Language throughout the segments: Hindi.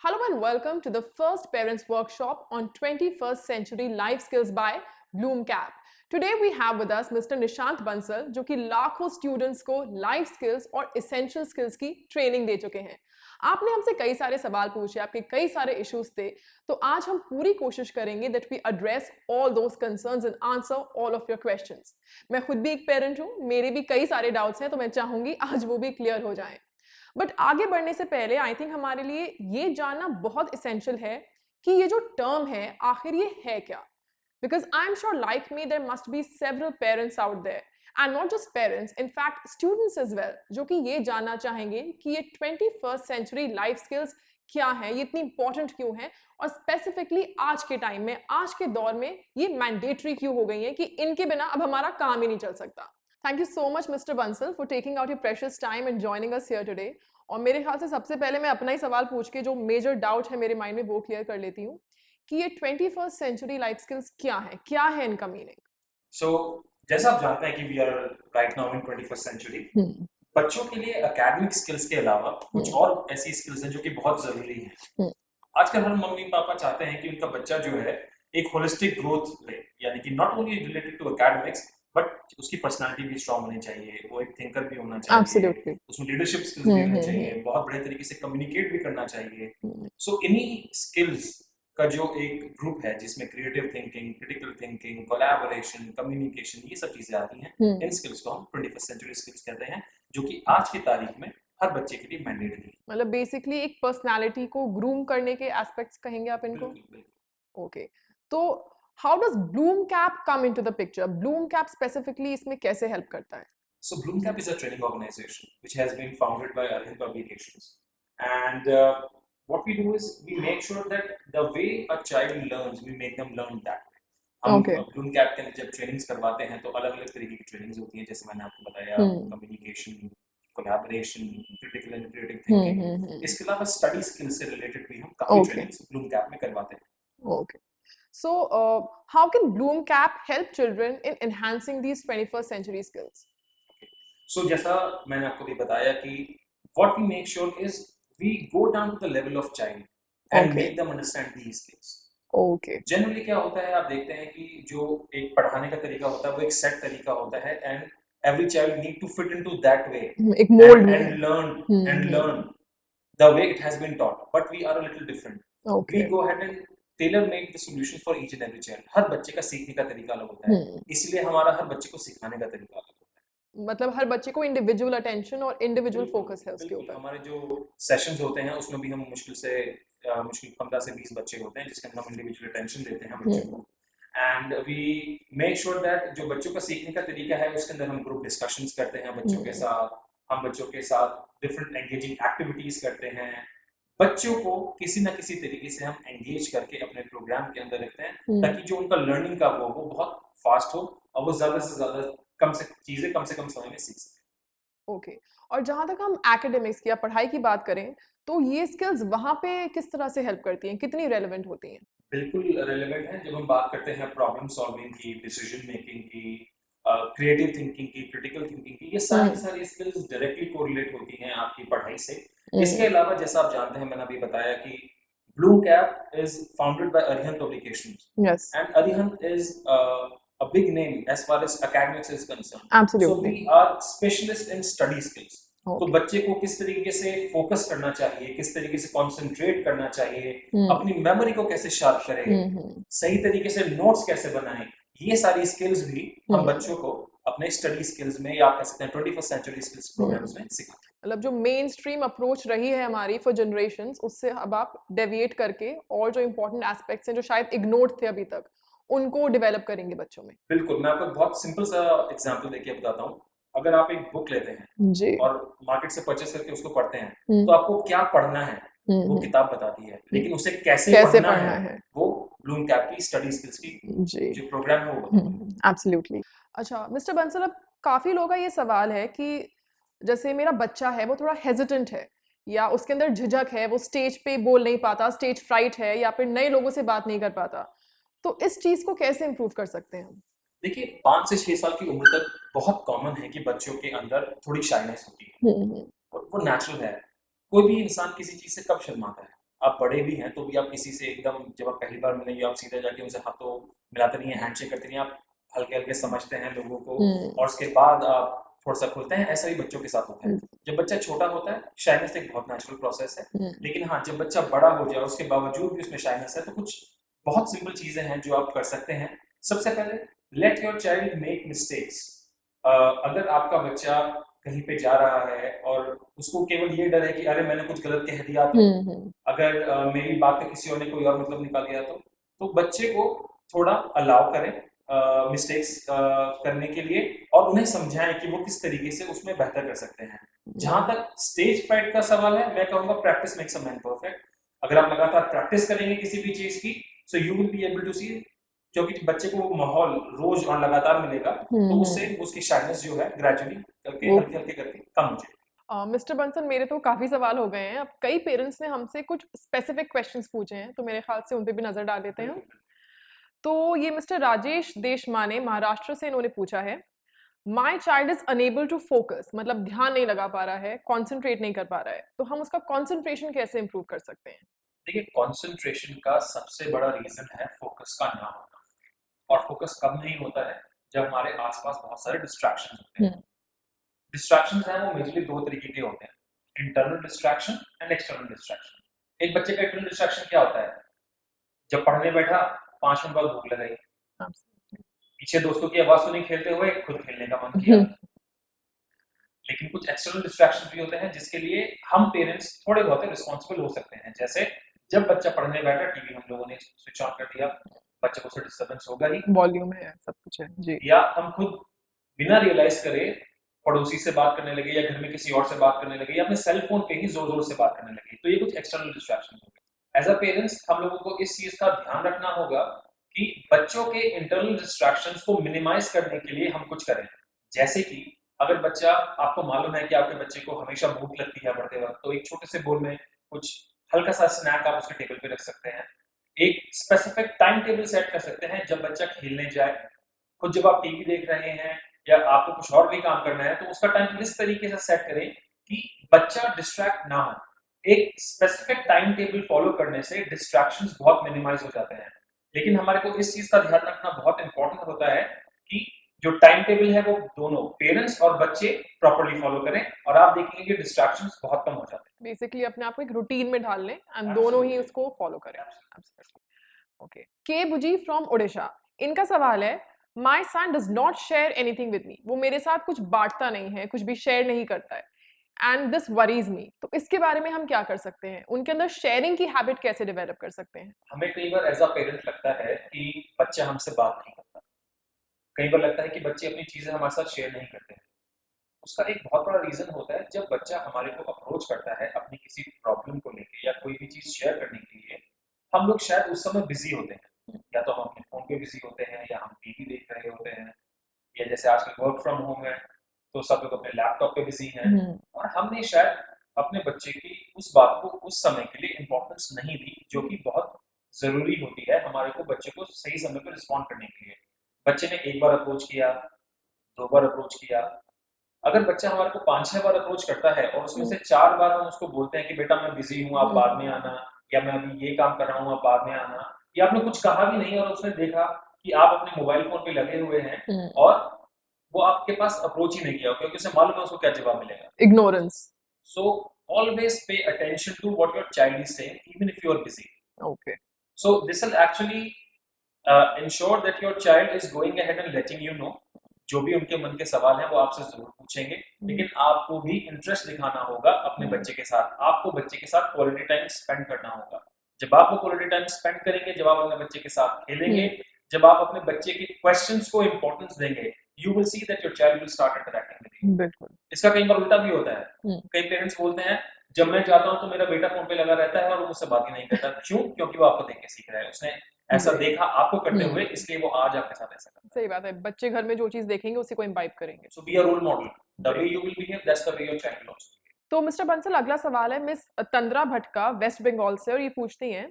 Hello and welcome to the first parents workshop on 21st century life skills by Bloomcap. Today we have with us Mr. Nishant Bansal जो कि लाखों स्टूडेंट्स को लाइफ स्किल्स और एसेंशियल स्किल्स की ट्रेनिंग दे चुके हैं। आपने हमसे कई सारे सवाल पूछे, आपके कई सारे इश्यूज थे, तो आज हम पूरी कोशिश करेंगे that we address all those concerns and answer all of your questions. मैं खुद भी एक पेरेंट हूँ, मेरे भी कई सारे डाउट्स हैं, तो मैं चाहूंगी आज वो भी क्लियर हो जाएं। बट आगे बढ़ने से पहले आई थिंक हमारे लिए ये जानना बहुत इसेंशियल है कि ये जो टर्म है आखिर ये है क्या। Because I am sure like me there must be several parents out there and not just parents, in fact students as well, जो कि ये जानना चाहेंगे कि ये 21st सेंचुरी लाइफ स्किल्स क्या है, ये इतनी इंपॉर्टेंट क्यों है, और स्पेसिफिकली आज के टाइम में, आज के दौर में ये मैंडेटरी क्यों हो गई है कि इनके बिना अब हमारा काम ही नहीं चल सकता। Thank you so much mister Bansal for taking out your precious time and joining us here today. और मेरे ख्याल से सबसे पहले मैं अपना ही सवाल पूछ के जो मेजर डाउट है मेरे माइंड में वो क्लियर कर लेती हूँ कि ये 21st सेंचुरी लाइफ स्किल्स क्या है इनका मीनिंग। सो जैसा आप जानते हैं कि we are right now in 21st century, बच्चों के लिए एकेडमिक स्किल्स के अलावा कुछ और ऐसी स्किल्स हैं जो कि बहुत जरूरी हैं। आजकल हर मम्मी पापा चाहते हैं कि उनका बच्चा जो है एक होलिस्टिक ग्रोथ ले, यानी कि not only related to academics but उसकी पर्सनालिटी भी स्ट्रांग होनी चाहिए, वो एक थिंकर भी होना चाहिए, Absolutely. उसमें लीडरशिप स्किल्स भी होनी चाहिए, बहुत बड़े तरीके से कम्युनिकेट भी करना चाहिए। सो इन्हीं स्किल्स का जो एक ग्रुप है जिसमें creative thinking, critical thinking, collaboration, communication, ये सब चीजें आती हैं, इन स्किल्स को हम 21st सेंचुरी स्किल्स कहते हैं, जो कि आज की तारीख में हर बच्चे के लिए मैंडेटरी है। मतलब बेसिकली एक पर्सनालिटी को ग्रूम करने के एस्पेक्ट्स कहेंगे आप इनको। ओके, तो how does Bloomcap come into the picture? Bloomcap specifically इसमें कैसे हेल्प करता है? So Bloomcap is a training organization which has been founded by Arvind Publications, and what we do is we make sure that the way a child learns, we make them learn that way. हम Bloomcap के अंदर जब ट्रेनिंग्स करवाते हैं तो अलग अलग तरीके की ट्रेनिंग्स होती हैं, जैसे मैंने आपको बताया, communication, collaboration, critical and creative thinking. इसके अलावा स्टडी स्किल से रिलेटेड भी हम काफी ट्रेनिंग्स Bloomcap में करवाते हैं। Okay, so how can Bloomcap help children in enhancing these 21st century skills? So जैसा मैंने आपको भी बताया कि what we make sure is we go down to the level of child and make them understand these skills. Okay. Generally क्या होता है, आप देखते हैं कि जो एक पढ़ाने का तरीका होता है वो एक सेट तरीका होता है, and every child need to fit into that way एक mold and learn the way it has been taught. But we are a little different. Okay. We go ahead and tailor make the solution for each and every child. हर बच्चे का सीखने का तरीका अलग होता है, इसलिए हमारा हर बच्चे को सिखाने का तरीका अलग होता है। मतलब हर बच्चे को इंडिविजुअल अटेंशन और इंडिविजुअल फोकस है उसके ऊपर। हमारे जो सेशंस होते हैं उसमें भी हम मुश्किल 15 से 20 बच्चे होते हैं जिसके अंदर हम इंडिविजुअल अटेंशन देते हैं बच्चों को, and we make sure that जो बच्चों का सीखने का तरीका है उसके अंदर हम ग्रुप डिस्कशंस करते हैं बच्चों के साथ, हम बच्चों के साथ डिफरेंट एंगेजिंग एक्टिविटीज करते हैं, बच्चों को किसी ना किसी तरीके से हम एंगेज करके अपने प्रोग्राम के अंदर रखते हैं ताकि जो उनका लर्निंग का वो बहुत फास्ट हो और वो ज्यादा से ज्यादा कम से कम समय में सीख सकें। ओके, और जहाँ तक हम एकेडमिक्स की या पढ़ाई की बात करें तो ये स्किल्स वहाँ पे किस तरह से हेल्प करती हैं, कितनी रेलेवेंट होती हैं? बिल्कुल रेलेवेंट है। जब हम बात करते हैं प्रॉब्लम सॉल्विंग की, डिसीजन मेकिंग की, क्रिएटिव थिंकिंग की, क्रिटिकल थिंकिंग की, ये सारी स्किल्स डायरेक्टली कोरिलेट होती हैं आपकी पढ़ाई से। इसके अलावा जैसा आप जानते हैं, मैंने अभी बताया कि Bloomcap is founded by Arihant Publications. Yes. And Arihant is a big name as far as academics is concerned. Absolutely. So we are specialists in study skills. तो बच्चे को किस तरीके से फोकस करना चाहिए, किस तरीके से कंसंट्रेट करना चाहिए, अपनी मेमोरी को कैसे शार्प करें, सही तरीके से नोट्स कैसे बनाएं, ये सारी स्किल्स भी हम बच्चों को अपने स्टडी स्किल्स में या आप कह सकते हैं 21st सेंचुरी स्किल्स प्रोग्राम्स में सिखाते हैं। मतलब जो मेन स्ट्रीम अप्रोच रही है हमारी फॉर जनरेशंस, उससे अब आप डेविएट करके और जो इम्पोर्टेंट एस्पेक्ट्स हैं जो शायद इग्नोर्ड थे अभी तक, उनको डेवलप करेंगे बच्चों में। बिल्कुल, मैं आपको बहुत सिंपल सा एग्जांपल देके बताता हूँ। अगर आप एक बुक लेते हैं जी और मार्केट से परचेस करके उसको पढ़ते हैं तो आपको क्या पढ़ना है वो किताब बताती है, लेकिन उसे कैसे पढ़ना है वो Bloomcap की स्टडी स्किल्स की जो प्रोग्राम है वो बताता है। एब्सोल्युटली। अच्छा मिस्टर बंसल, अब काफी लोगों का ये सवाल है कि जैसे मेरा बच्चा है वो थोड़ा हेजिटेंट है या उसके अंदर झिझक है, वो स्टेज पे बोल नहीं पाता, स्टेज फ्राइट है, या फिर नए लोगों से बात नहीं कर पाता, तो इस चीज को कैसे इम्प्रूव कर सकते हैं हम? देखिए, 5 से 6 साल की उम्र तक बहुत कॉमन है कि बच्चों के अंदर थोड़ी शाइनेस होती है और वो नेचुरल है। कोई भी इंसान किसी चीज से कब शर्माता है? आप बड़े भी हैं तो भी आप किसी से एकदम जब आप पहली बार मिलेंगे आप सीधे जाके उनसे हाथों मिलाते नहीं है, हैंडशेक करते नहीं, आप हल्के हल्के समझते हैं लोगों को और उसके बाद आप थोड़ा सा खुलते हैं। ऐसा ही बच्चों के साथ होता है। जब बच्चा छोटा होता है शाइनेस एक बहुत नेचुरल प्रोसेस है, लेकिन हाँ जब बच्चा बड़ा हो जाए उसके बावजूद भी उसमें शाइनेस है तो कुछ बहुत सिंपल चीजें हैं जो आप कर सकते हैं। सबसे पहले let your child make mistakes. अगर आपका बच्चा कहीं पे जा रहा है और उसको केवल ये डर है कि अरे मैंने कुछ गलत कह दिया तो अगर मेरी बात का किसी और ने कोई और मतलब निकाल दिया तो बच्चे को थोड़ा अलाउ करें मिस्टेक्स करने के लिए और उन्हें समझाएं कि वो किस तरीके से उसमें बेहतर कर सकते हैं। जहां तक स्टेज फ्राइट का सवाल है, मैं कहूंगा practice makes a man perfect. अगर आप लगातार प्रैक्टिस करेंगे किसी भी चीज की so you will be able to see, क्योंकि बच्चे को वो माहौल रोज और लगातार मिलेगा तो उससे उसकी शाइनेस जो है ग्रेजुअली करके हल्के हल्के करके कम हो जाएगी। मिस्टर बंसल, मेरे तो काफी सवाल हो गए हैं। अब कई पेरेंट्स ने हमसे कुछ स्पेसिफिक क्वेश्चंस पूछे हैं तो मेरे ख्याल से उन पे भी नजर डाल लेते हैं। तो ये मिस्टर राजेश देशमाने महाराष्ट्र से इन्होंने पूछा है, my child is unable to focus, मतलब ध्यान नहीं लगा पा रहा है, कॉन्सेंट्रेट नहीं कर पा रहा है, तो हम उसका कॉन्सेंट्रेशन कैसे इंप्रूव कर सकते हैं? देखिए कंसंट्रेशन का सबसे बड़ा रीजन है फोकस का ना होना, और फोकस कब नहीं होता है जब हमारे आसपास बहुत सारे डिस्ट्रैक्शन होते हैं। डिस्ट्रैक्शन हैं वो मेजरली दो तरीके के होते हैं, internal distraction and external distraction. एक बच्चे का इंटरनल डिस्ट्रैक्शन क्या होता है, जब पढ़ने बैठा 5 मिनट बाद भूख लगाई, पीछे दोस्तों की आवाज सुनी खेलते हुए, खुद खेलने का मन किया। लेकिन कुछ एक्सटर्नल डिस्ट्रैक्शंस भी होते हैं जिसके लिए हम पेरेंट्स थोड़े बहुत रिस्पॉन्सिबल हो सकते हैं। जैसे जब बच्चा पढ़ने बैठा टीवी हम लोगों ने स्विच ऑन कर दिया, बच्चे को उससे डिस्टर्बेंस होगा ही, वॉल्यूम है, सब कुछ है जी। या हम खुद बिना रियलाइज करे पड़ोसी से बात करने लगे या घर में किसी और से बात करने लगे या अपने सेल फोन पे ही जोर जोर से बात करने लगे, तो ये कुछ एक्सटर्नल डिस्ट्रैक्शन हो गए। एज अ पेरेंट्स हम लोगों को इस चीज का ध्यान रखना होगा कि बच्चों के इंटरनल डिस्ट्रैक्शंस को मिनिमाइज करने के लिए हम कुछ करें। जैसे कि अगर बच्चा, आपको मालूम है कि आपके बच्चे को हमेशा भूख लगती है पढ़ते वक्त, तो एक छोटे से बोल में कुछ हल्का सा स्नैक आप उसके टेबल पे रख सकते हैं। एक स्पेसिफिक टाइम टेबल सेट कर सकते हैं जब बच्चा खेलने जाए। खुद जब आप टीवी देख रहे हैं या आपको कुछ और भी काम करना है तो उसका टाइम इस तरीके से सेट करें कि बच्चा डिस्ट्रैक्ट ना हो। एक स्पेसिफिक टाइम टेबल फॉलो करने से डिस्ट्रैक्शंस बहुत मिनिमाइज हो जाते हैं। लेकिन हमारे को इस चीज का ध्यान रखना बहुत इंपॉर्टेंट होता है कि जो टाइम टेबल है वो दोनों पेरेंट्स और बच्चे प्रॉपर्ली फॉलो करें, और आप देखेंगे कि डिस्ट्रैक्शंस बहुत कम हो जाते हैं। बेसिकली अपने आप को एक रूटीन में ढाल लें एंड दोनों ही उसको फॉलो करें। ओके, के बुजी फ्रॉम ओडिशा, इनका सवाल है, my son does not share anything with me, वो मेरे साथ कुछ बांटता नहीं है, कुछ भी शेयर नहीं करता है, एंड दिस वरीज मी, तो इसके बारे में हम क्या कर सकते हैं? उनके अंदर शेयरिंग की हैबिट कैसे डेवलप कर सकते हैं? हमें कई बार एज अ पेरेंट लगता है कि बच्चा हमसे बात नहीं करता, कई बार लगता है कि बच्चे अपनी चीजें हमारे साथ शेयर नहीं करते हैं। उसका एक बहुत बड़ा रीजन होता है, जब बच्चा हमारे को अप्रोच करता है अपनी किसी प्रॉब्लम को लेके या कोई भी चीज शेयर करने के लिए, हम लोग शायद उस समय बिजी होते हैं, या तो हम अपने फोन पे बिजी होते हैं या हम टीवी देख रहे होते हैं, या जैसे आजकल वर्क फ्रॉम होम है तो सब लोग अपने लैपटॉप पे बिजी हैं, और हमने शायद अपने बच्चे की उस बात को उस समय के लिए इम्पोर्टेंस नहीं दी जो कि बहुत जरूरी होती है हमारे को बच्चे को सही समय पर रिस्पॉन्ड करने के लिए। बच्चे ने एक बार अप्रोच किया, 2 बार अप्रोच किया, अगर बच्चा हमारे को 5-6 बार अप्रोच करता है और उसमें से 4 बार हम उसको बोलते हैं कि बेटा मैं बिजी हूँ आप बाद में आना, या मैं अभी ये काम कर रहा हूँ आप बाद में आना, या आपने कुछ कहा भी नहीं और उसने देखा कि आप अपने मोबाइल फोन पे लगे हुए हैं और वो आपके पास अप्रोच ही नहीं किया क्योंकि उसे मालूम है उसको क्या जवाब मिलेगा, ignorance. So always pay attention to what your child is saying even if you are busy. Okay, so this will actually ensure that your child is going ahead and letting you know जो भी उनके मन के सवाल हैं वो आपसे जरूर पूछेंगे, लेकिन आपको भी इंटरेस्ट दिखाना होगा अपने बच्चे के साथ। आपको बच्चे के साथ क्वालिटी टाइम स्पेंड करना होगा। जब आप वो क्वालिटी टाइम स्पेंड करेंगे, जब आप अपने बच्चे के साथ खेलेंगे, जब आप अपने बच्चे के क्वेश्चंस को इंपॉर्टेंस देंगे, you will see that your child will start interacting with you. बिल्कुल। इसका कई बार उल्टा भी होता है। कई पेरेंट्स बोलते हैं जब मैं जाता हूँ तो मेरा बेटा फोन पे लगा रहता है और वो मुझसे बात ही नहीं करता। क्यों? क्योंकि वो आपको देख के सीख रहा है, उसने ऐसा देखा आपको करते हुए, इसलिए वो आज आपके साथ ऐसा करता है। सही बात है, बच्चे घर में जो चीज देखेंगे उसी को इम्बाइब करेंगे। So be a role model, the way you will behave that's the way your child will also behave. तो मिस्टर बंसल, अगला सवाल है मिस तंद्रा भट्ट वेस्ट बंगाल से, और ये पूछती हैं,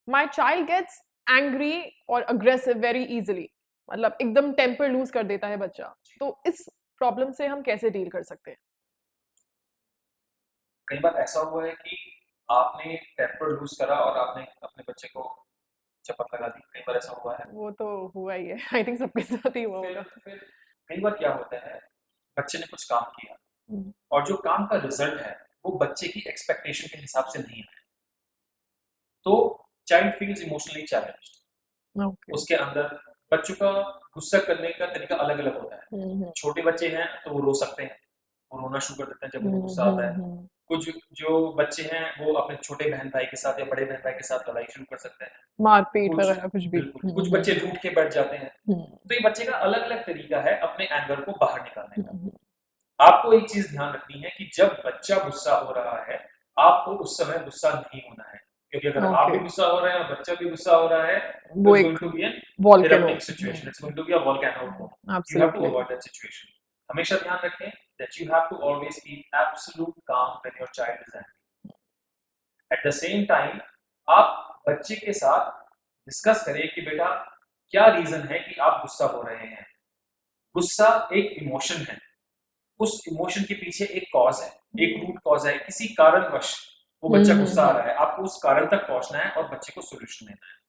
माय चाइल्ड गेट्स एंग्री और अग्रेसिव वेरी इजीली, मतलब एकदम टेम्पर लूज कर देता है बच्चा, तो इस प्रॉब्लम से हम कैसे डील कर सकते हैं? कई बार ऐसा हुआ है कि आपने टेम्पर लूज करा और आपने अपने बच्चे को चपत लगा दी, कई बार ऐसा हुआ है। वो तो हुआ ही है। आई थिंक सबके साथ ही हुआ फिर होगा। फिर कई बार क्या होता है, बच्चे ने कुछ काम किया हम्म, और जो काम का रिजल्ट है वो बच्चे की एक्सपेक्टेशन के हिसाब से नहीं है, तो child feels emotionally challenged. Okay. उसके अंदर बच्चों का गुस्सा करने का तरीका अलग अलग होता है। हम्म, छोटे बच्चे हैं तो वो रो सकते हैं, वो रोना शुरू कर देते हैं जब उनको गुस्सा आता है। हम्म। कुछ जो बच्चे हैं वो अपने छोटे बहन भाई के साथ या बड़े बहन भाई के साथ लड़ाई शुरू कर सकते हैं। मारपीट कुछ वगैरह कुछ भी। बिल्कुल, कुछ बच्चे रूठ के बैठ जाते हैं। हम्म, तो ये बच्चे का अलग अलग तरीका है अपने एंगर को बाहर निकालने का। हम्म, आपको एक चीज ध्यान रखनी है कि जब बच्चा गुस्सा हो रहा है, आपको उस समय गुस्सा नहीं होना है, क्योंकि अगर आप भी ओके। गुस्सा हो रहे हैं और बच्चा भी गुस्सा हो रहा है, वो it's एक going to be an volcano. erupting situation. It's going to be a volcano boom. You have to absolutely. avoid that situation. हमेशा ध्यान रखें that you have to always keep absolute calm when your child is angry. At the same time, आप बच्चे के साथ डिस्कस करें कि बेटा क्या रीजन है कि आप गुस्सा हो रहे हैं। गुस्सा एक इमोशन है, उस इमोशन के पीछे एक कॉज है, एक रूट कॉज है, किसी कारणवश वो बच्चा गुस्सा आ रहा है, आपको उस कारण तक पहुंचना है और बच्चे को सोल्यूशन देना है।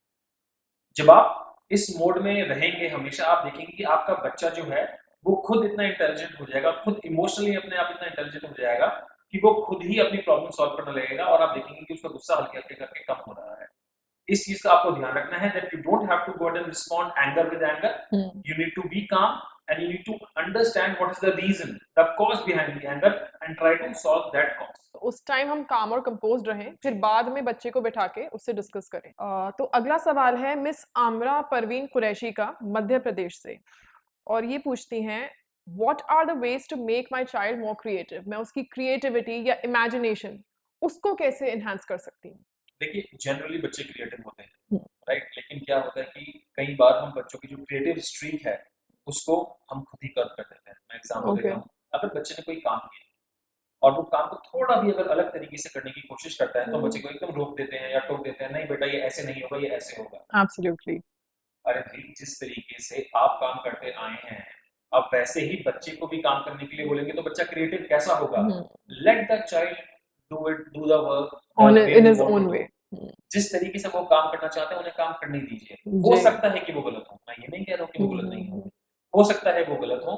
जब आप इस मोड में रहेंगे हमेशा, आप देखेंगे कि आपका बच्चा जो है वो खुद इतना इंटेलिजेंट हो जाएगा, खुद इमोशनली अपने आप इतना इंटेलिजेंट हो जाएगा कि वो खुद ही अपनी प्रॉब्लम सॉल्व करने लगेगा और आप देखेंगे कि उसका गुस्सा हल्के हल्के करके कम हो रहा है। इस चीज का आपको ध्यान रखना है that you don't have to go ahead and respond anger with anger. You need to be calm and you need to understand what is the reason, the cause behind the anger and try to solve that cause. तो उस टाइम हम काम और कंपोज्ड रहें, फिर बाद में बच्चे को बिठा के उससे डिस्कस करें। तो अगला सवाल है मिस आमरा परवीन कुरैशी का, मध्य प्रदेश से, और ये पूछती हैं what are the ways to make my child more creative. मैं उसकी क्रिएटिविटी या इमेजिनेशन उसको कैसे एनहांस कर सकती हूँ? देखिए, जनरली बच्चे क्रिएटिव होते हैं, हम्म, राइट, लेकिन क्या होता है कि कई बार हम बच्चों की जो क्रिएटिव स्ट्रीक है उसको हम खुद ही कर्व कर देते हैं। मैं एग्जांपल देता ओके। हूँ, अगर बच्चे ने कोई काम किया और वो काम को थोड़ा भी अगर अलग तरीके से करने की कोशिश करता है तो बच्चे को एकदम रोक देते हैं या टोक देते हैं, नहीं बेटा ये ऐसे नहीं होगा, ये ऐसे होगा। एब्सोल्युटली। अरे भाई, जिस तरीके से आप काम करते आए हैं, अब वैसे ही बच्चे को भी काम करने के लिए बोलेंगे तो बच्चा क्रिएटिव कैसा होगा? Let the child do the work on the way in they his want own two way. Do. जिस तरीके से वो काम करना चाहते हैं उन्हें काम करने दीजिए। हो जी। सकता है कि वो गलत हो, मैं ये नहीं कह रहा हूँ कि वो गलत नहीं हो सकता है वो गलत हो,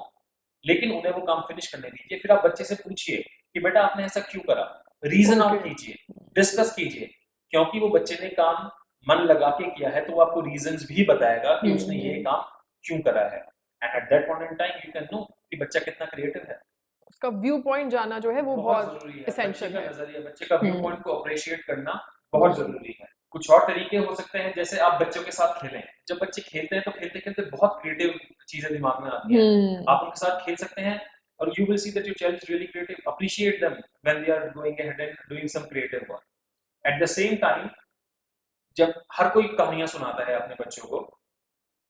लेकिन उन्हें वो काम फिनिश करने दीजिए। फिर आप बच्चे से पूछिए कि बेटा आपने ऐसा क्यों करा, रीजन आप ओके। कीजिए, डिस्कस कीजिए, क्योंकि वो बच्चे ने काम मन लगा के किया है तो वो आपको रीजंस भी बताएगा कि उसने ये काम क्यों करा है। And at that point in time you can know कि बच्चा कितना क्रिएटिव है। उसका व्यू पॉइंट जाना जो है वो बहुत बहुत जरूरी है, एसेंशियल बच्चे का है। नजरिया, बच्चे का व्यू पॉइंट को अप्रिशिएट करना बहुत जरूरी है। कुछ और तरीके हो सकते हैं, जैसे आप बच्चों के साथ खेलें। जब बच्चे खेलते हैं तो खेलते खेलते बहुत क्रिएटिव चीजें दिमाग में आती हैं, आप उनके साथ खेल सकते हैं और you will see that your child is really creative. Appreciate them when they are going ahead and doing some creative work. At the same time, जब हर कोई कहानियां सुनाता है अपने बच्चों को,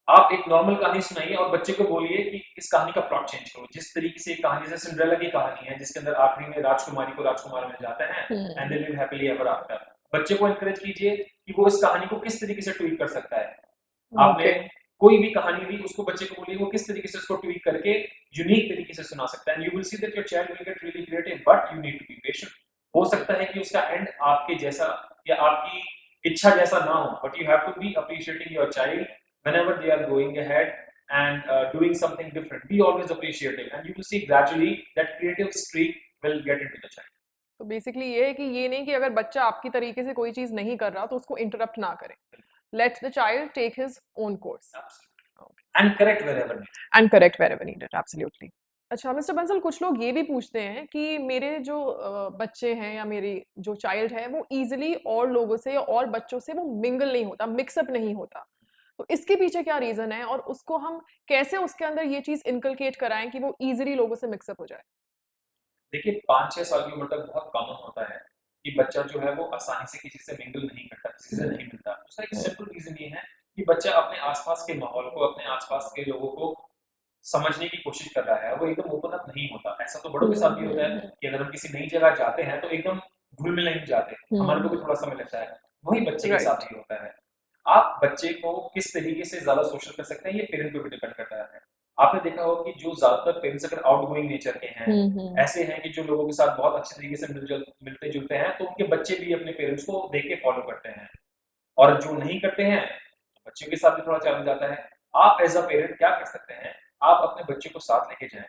आप एक नॉर्मल कहानी सुनाइए और बच्चे को बोलिए कि इस कहानी का प्लॉट चेंज करो। जिस तरीके से एक कहानी, जैसे सिंड्रेला की कहानी है जिसके अंदर आखिरी में राजकुमारी को राजकुमार मिल जाते हैं and they live happily ever after. बच्चे को एनकरेज कीजिए कि वो इस कहानी को किस तरीके से ट्वीट कर सकता है। आपने कोई भी कहानी दी, उसको बच्चे को बोलिए वो किस तरीके से उसको ट्वीट करके यूनिक तरीके से सुना सकता है। And you will see that your child will get really creative, but you need to be patient. हो सकता है कि उसका एंड आपके जैसा या आपकी इच्छा जैसा ना हो, but you have to be appreciating your child whenever they are going ahead and doing something different. Be always appreciative and you will see gradually that creative streak will get into the child. तो बेसिकली ये है कि ये नहीं कि अगर बच्चा आपकी तरीके से कोई चीज नहीं कर रहा तो उसको इंटरप्ट ना करें। Let's the child take his own course And correct wherever needed. And correct wherever needed. Absolutely. अच्छा मिस्टर बंसल, कुछ लोग ये भी पूछते हैं कि मेरे जो बच्चे हैं या मेरी जो चाइल्ड है वो इजीली और लोगों से या और बच्चों से वो मिंगल नहीं होता, मिक्सअप नहीं होता, तो इसके पीछे क्या रीजन है और उसको हम कैसे उसके अंदर ये चीज इनकलकेट कराएं कि वो इजीली लोगों से मिक्सअप हो जाए? देखिए, 5-6 साल की उम्र तक बहुत कॉमन होता है कि बच्चा जो है वो आसानी से किसी से मिंगल नहीं करता, किसी से नहीं मिलता। उसका एक सिंपल रीजन ये है कि बच्चा अपने आसपास के माहौल को, अपने आसपास के लोगों को समझने की कोशिश कर रहा है, वो एकदम ओपन अप नहीं होता। ऐसा तो बड़ों के साथ भी होता है कि अगर हम किसी नई जगह जाते हैं तो एकदम घुल मिल नहीं जाते, हमारे को भी थोड़ा समय लगता है। वही बच्चे के साथ भी होता है। आप बच्चे को किस तरीके से ज्यादा सोशल कर सकते हैं ये पेरेंट पे भी डिपेंड करता है। आपने देखा होगा कि जो ज्यादातर पेरेंट्स अगर आउटगोइंग नेचर के हैं, ऐसे हैं कि जो लोगों के साथ बहुत अच्छे तरीके से मिलते जुलते हैं, तो उनके बच्चे भी अपने पेरेंट्स को देख के फॉलो करते हैं। और जो नहीं करते हैं, तो बच्चों के साथ भी थोड़ा चैलेंज आता है। आप एज अ पेरेंट क्या कर सकते हैं, आप अपने बच्चे को साथ लेके जाएं।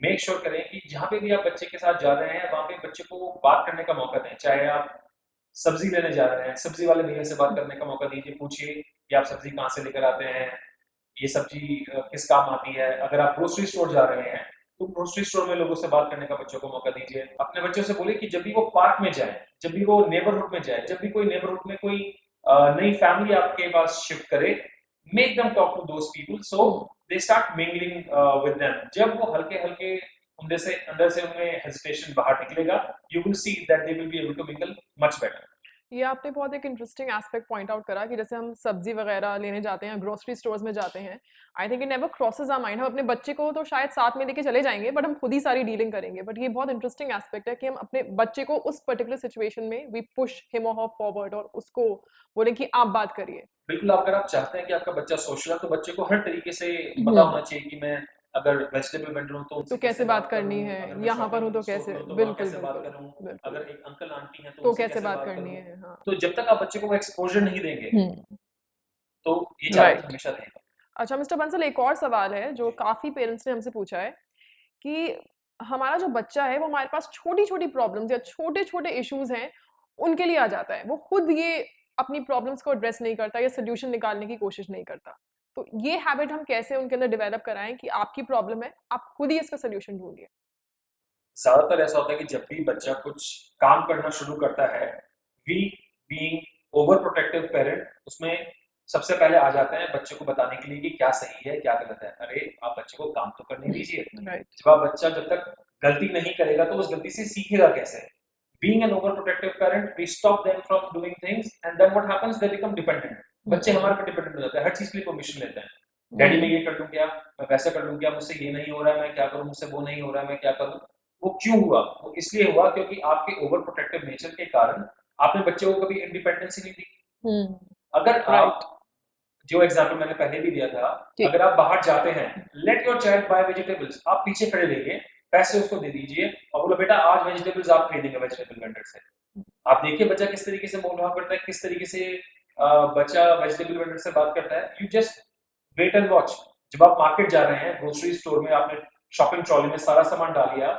मेक श्योर करें कि जहां पे भी आप बच्चे के साथ जा रहे हैं, वहां पे बच्चे को बात करने का मौका दें। चाहे आप सब्जी लेने जा रहे हैं, सब्जी वाले भैया से बात करने का मौका दीजिए, पूछिए कि आप सब्जी कहाँ से लेकर आते हैं, ये सब्जी किस काम आती है। अगर आप ग्रोसरी स्टोर जा रहे हैं, तो ग्रोसरी स्टोर में लोगों से बात करने का बच्चों को मौका दीजिए। अपने बच्चों से बोलिए कि जब भी वो पार्क में जाए, जब भी वो नेबरहुड में जाए, जब भी कोई नेबरहुड में कोई नई फैमिली आपके पास शिफ्ट करे, make them talk to those people so they start mingling with them. जब वो हल्के-हल्के अंदर से उनमें हेजिटेशन बाहर निकलेगा, you will see that they will be able to mingle much better. ये आपने बहुत एक इंटरेस्टिंग एस्पेक्ट पॉइंट आउट करा कि जैसे हम सब्जी वगैरह लेने जाते हैं, ग्रोसरी स्टोर्स में जाते हैं, I think it never crosses our mind. हम अपने बच्चे को तो शायद साथ में लेके चले जाएंगे, बट हम खुद ही सारी डीलिंग करेंगे। बट ये बहुत इंटरेस्टिंग एस्पेक्ट है कि हम अपने बच्चे को उस पर्टिकुलर सिचुएशन में वी पुश हिम और हर फॉरवर्ड और उसको बोले कि आप बात करिए। बिल्कुल, अगर आप चाहते हैं कि आपका बच्चा सोशल है, तो बच्चे को हर तरीके से पता होना चाहिए कि मैं अगर वेजिटेबल वेंडर हूँ तो उनसे कैसे बात करनी करूँ, है, अगर मैं यहाँ पर हूँ तो शॉपिंग कैसे, स्टोर में हूँ तो वहाँ बिल्कुल कैसे बात बिल्कुल करूँ, बिल्कुल, अगर एक अंकल आंटी हैं तो तो उनसे कैसे बात करूँ। करनी है, हाँ। तो जब तक आप बच्चे को वो एक्सपोज़र नहीं देंगे, तो ये चैलेंज राइट। हमेशा रहेगा। अच्छा मिस्टर बंसल, एक और सवाल है जो काफ़ी पेरेंट्स ने हमसे पूछा है कि हमारा जो बच्चा है वो हमारे पास छोटी-छोटी प्रॉब्लम्स या छोटे-छोटे इश्यूज़ हैं, उनके लिए आ जाता है। वो खुद ये अपनी प्रॉब्लम्स को एड्रेस नहीं करता या सॉल्यूशन निकालने की कोशिश नहीं करता। तो ये हैबिट हम कैसे उनके अंदर डेवलप कराएँ कि आपकी प्रॉब्लम है, आप खुद ही इसका सॉल्यूशन ढूँढिए? ज़्यादातर ऐसा होता है कि जब भी बच्चा कुछ काम करना शुरू करता है, we being overprotective parent उसमें सबसे पहले आ जाते हैं बच्चे को बताने के लिए कि क्या सही है, क्या गलत है। अरे! आप बच्चे को काम तो करने दीजिए। राइट। जब तक गलती नहीं करेगा तो उस गलती से सीखेगा कैसे? Being an overprotective parent, we stop them from doing things and then what happens? They become dependent. बच्चे हमारे पे डिपेंडेंट हो जाते हैं, हर चीज़ के लिए परमिशन लेते हैं। डैडी मैं ये कर लूँ क्या? मैं वैसा कर लूँ क्या? मुझसे ये नहीं हो रहा है, मैं क्या करूँ? मुझसे वो नहीं हो रहा है, मैं क्या करूँ? वो क्यों हुआ? वो इसलिए हुआ क्योंकि आपके ओवर प्रोटेक्टिव नेचर के कारण आपने बच्चे को कभी इंडिपेंडेंस ही नहीं दी। अगर आप जो एग्जाम्पल मैंने पहले भी दिया था, अगर आप बाहर जाते हैं, let your child bye vegetables, आप पीछे खड़े रहिए, पैसे उसको दे दीजिए और बोलो बेटा आज वेजिटेबल्स आप खरीदेंगे वेजिटेबल वेंडर से। आप देखिए बच्चा किस तरीके से मोल भाव करता है, किस तरीके से बच्चा वेजिटेबल वेंडर से बात करता है। You just wait and watch. जब आप मार्केट जा रहे हैं, ग्रोसरी स्टोर में आपने शॉपिंग ट्रॉली में सारा सामान डाल लिया,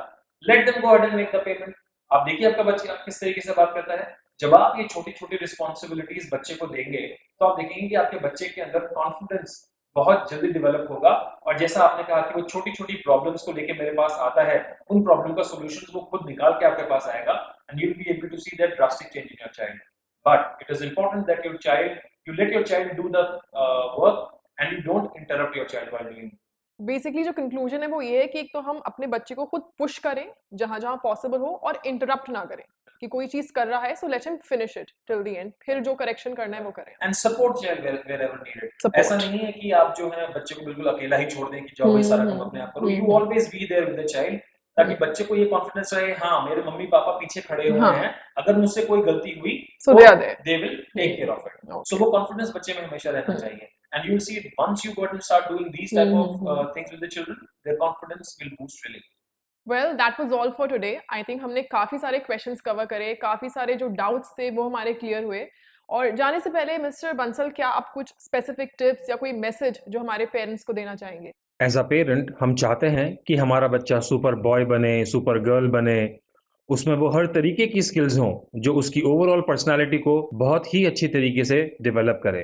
let them go ahead and make the payment. आप देखिए आपका बच्चा किस तरीके से बात करता है। जब आप ये छोटी-छोटी रिस्पॉन्सिबिलिटीज बच्चे को देंगे, तो आप देखेंगे कि आपके बच्चे के अंदर कॉन्फिडेंस बहुत जल्दी डेवलप होगा। और जैसा आपने कहा कि वो छोटी-छोटी प्रॉब्लम्स को लेके मेरे पास आता है, उन प्रॉब्लम का सॉल्यूशंस वो खुद निकाल के आपके पास आएगा and you will be able to see that drastic change in your child. But it is important that you let your child do the work and you don't interrupt your child while doing it. Basically जो कंक्लूजन है वो ये है कि एक तो हम अपने बच्चे को खुद पुश करें जहां-जहां पॉसिबल हो और इंटरप्ट ना करें कि कोई चीज कर रहा है so let him finish it till the end, फिर जो करेक्शन करना है वो करें। And support child wherever needed. Support. ऐसा नहीं है कि आप जो है बच्चे को बिल्कुल अकेला ही छोड़ दें कि जाओ भाई सारा काम अपने आप करो। You always be there with the child ताकि बच्चे को ये कॉन्फिडेंस रहे, हाँ मेरे मम्मी पापा पीछे खड़े हुए हैं, अगर मुझसे कोई गलती हुई So they are there. they will take care of it. So वो कॉन्फिडेंस बच्चे में हमेशा रहना चाहिए and you will see it once you go and start doing these type of things with the children, their confidence will boost really. Well, that was all for today. I think हमने काफ़ी सारे क्वेश्चंस कवर करे, काफ़ी सारे जो डाउट्स थे वो हमारे क्लियर हुए। और जाने से पहले मिस्टर बंसल, क्या आप कुछ स्पेसिफिक टिप्स या कोई मैसेज जो हमारे पेरेंट्स को देना चाहेंगे? एज अ पेरेंट हम चाहते हैं कि हमारा बच्चा सुपर बॉय बने, सुपर गर्ल बने, उसमें वो हर तरीके की स्किल्स हों जो उसकी ओवरऑल पर्सनालिटी को बहुत ही अच्छी तरीके से डेवलप करे।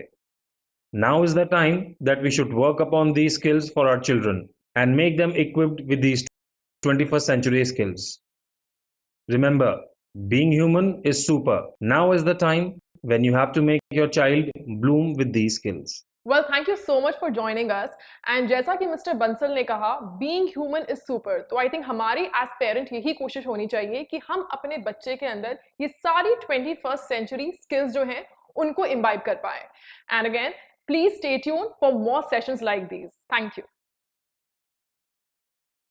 Now is the time that we should work upon these skills for our children and make them equipped with these 21st century skills. Remember, being human is super. Now is the time when you have to make your child bloom with these skills. Well, thank you so much for joining us. And जैसा कि मिस्टर बंसल ने कहा, being human is super. तो आई थिंक हमारी एज पेरेंट यही कोशिश होनी चाहिए कि हम अपने बच्चे के अंदर ये सारी 21st century skills जो हैं उनको इम्बाइब कर पाए। And again, please stay tune for more sessions like these. Thank you.